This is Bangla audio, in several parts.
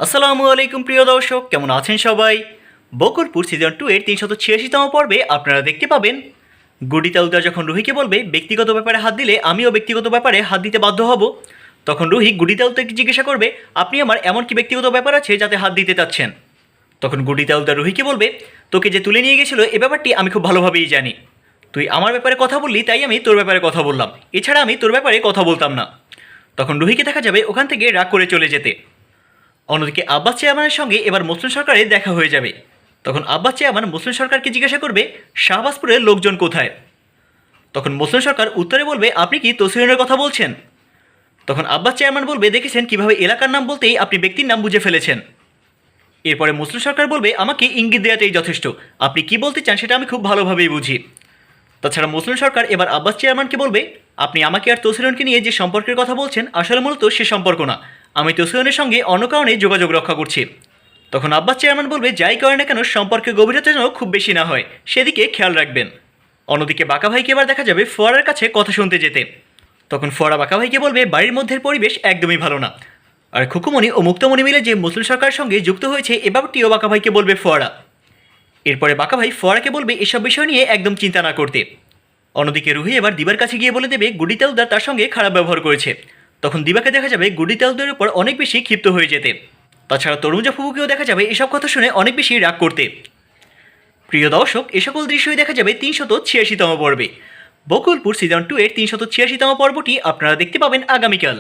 আসসালামু আলাইকুম প্রিয় দর্শক, কেমন আছেন সবাই? বকুলপুর সিজন 2 এর 386তম পর্বে আপনারা দেখতে পাবেন গুডি তালুকদার যখন রুহিকে বলবে ব্যক্তিগত ব্যাপারে হাত দিলে আমিও ব্যক্তিগত ব্যাপারে হাত দিতে বাধ্য হব, তখন রুহি গুডি তালুকদারকে জিজ্ঞাসা করবে আপনি আমার এমন কি ব্যক্তিগত ব্যাপার আছে যাতে হাত দিতে চাচ্ছেন। তখন গুডি তালুকদার রুহিকে বলবে তোকে যে তুলে নিয়ে গেছিলো এ ব্যাপারটি আমি খুব ভালোভাবেই জানি। তুই আমার ব্যাপারে কথা বললি তাই আমি তোর ব্যাপারে কথা বললাম, এছাড়া আমি তোর ব্যাপারে কথা বলতাম না। তখন রুহিকে দেখা যাবে ওখান থেকে রাগ করে চলে যেতে। অন্যদিকে আব্বাস চেয়ারম্যানের সঙ্গে এবার মুসলিম সরকারের দেখা হয়ে যাবে। তখন আব্বাস চেয়ারম্যান মুসলিম সরকারকে জিজ্ঞাসা করবে শাহবাজপুরের লোকজন কোথায়। তখন মুসলিম সরকার উত্তরে বলবে আপনি কি তসলিনের কথা বলছেন। তখন আব্বাস চেয়ারম্যান বলবে দেখেছেন কিভাবে এলাকার নাম বলতেই আপনি ব্যক্তির নাম বুঝে ফেলেছেন। এরপরে মুসলিম সরকার বলবে আমাকে ইঙ্গিত দেওয়াতেই যথেষ্ট, আপনি কি বলতে চান সেটা আমি খুব ভালোভাবেই বুঝি। তাছাড়া মুসলিম সরকার এবার আব্বাস চেয়ারম্যানকে বলবে আপনি আমাকে আর তসলিনকে নিয়ে যে সম্পর্কের কথা বলছেন আসলে মূলত সে সম্পর্ক না, আমি তসলিনের সঙ্গে অন্য কারণে যোগাযোগ রক্ষা করছি। তখন আব্বাস চেয়ারম্যান বলবে যাই করে না কেন সম্পর্কের গভীরতা যেন খুব বেশি না হয় সেদিকে খেয়াল রাখবেন। অন্যদিকে বাঁকা ভাইকে এবার দেখা যাবে ফোয়ারার কাছে কথা শুনতে যেতে। তখন ফোয়ারা বাঁকা ভাইকে বলবে বাড়ির মধ্যের পরিবেশ একদমই ভালো না, আর খুকুমণি ও মুক্তমণি মিলে যে মুসলিম সরকারের সঙ্গে যুক্ত হয়েছে এ ব্যাপারটিও বাঁকা ভাইকে বলবে ফোয়ারা। এরপরে বাঁকা ভাই ফোয়ারাকে বলবে এসব বিষয় নিয়ে একদম চিন্তা না করতে। অন্যদিকে রুহি এবার দিবার কাছে গিয়ে বলে দেবে গুডি তালুকদার তার সঙ্গে খারাপ ব্যবহার করেছে। তখন দিবাকে দেখা যাবে গুডি তালুকদারের উপর অনেক বেশি ক্ষিপ্ত হয়ে যেতে। তাছাড়া তরুণজা ফুপুকেও দেখা যাবে এসব কথা শুনে অনেক বেশি রাগ করতে। প্রিয় দর্শক, এ সকল দৃশ্যই দেখা যাবে 386তম পর্বে। বকুলপুর সিজন 2 এর 386তম পর্বটি আপনারা দেখতে পাবেন আগামীকাল,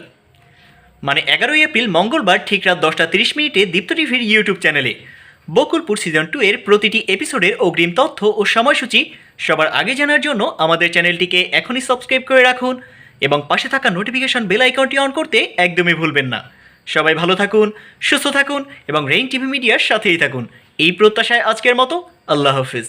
মানে 11ই এপ্রিল মঙ্গলবার ঠিক রাত 10টা 30 মিনিটে দীপ্ত টিভির ইউটিউব চ্যানেলে। বকুলপুর সিজন 2 এর প্রতিটি এপিসোডের অগ্রিম তথ্য ও সময়সূচি সবার আগে জানার জন্য আমাদের চ্যানেলটিকে এখনই সাবস্ক্রাইব করে রাখুন এবং পাশে থাকা নোটিফিকেশন বেল আইকনটি অন করতে একদমই ভুলবেন না। সবাই ভালো থাকুন, সুস্থ থাকুন এবং রেইন টিভি মিডিয়ার সাথেই থাকুন, এই প্রত্যাশায় আজকের মতো আল্লাহ হাফিজ।